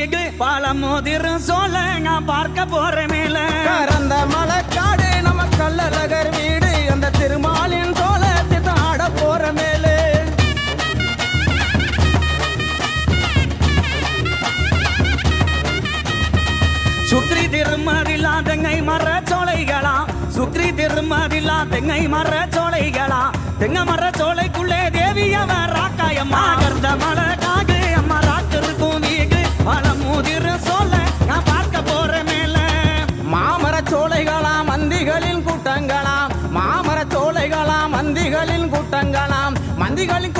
வீடு பழமுதிரும் சோலை நான் பார்க்க போறேன் மேல கறந்த மலைக்காடு நம்ம கள்ளழகர் வீடு அந்த திருமாலின் சோலை ஆட போற மேலே சுக்ரி திருமதிலா தெங்கை மர சோலைகளா சுக்ரி திருமதிலா தெங்கை மர சோலைகளா தெங்க மர சோலைக்குள்ளே தேவியவ ராக்காயம்மா கர்ந்த மலக்காக அம்மா ராக்கிருக்கும் வீடு பழமுதிரு சோலை நான் பார்க்க போற மேல மாமர சோலைகளாம் மந்திகளின் கூட்டங்களாம் மாமர சோலைகளாம் மந்திகளின் கூட்டங்களாம் மந்திகளின்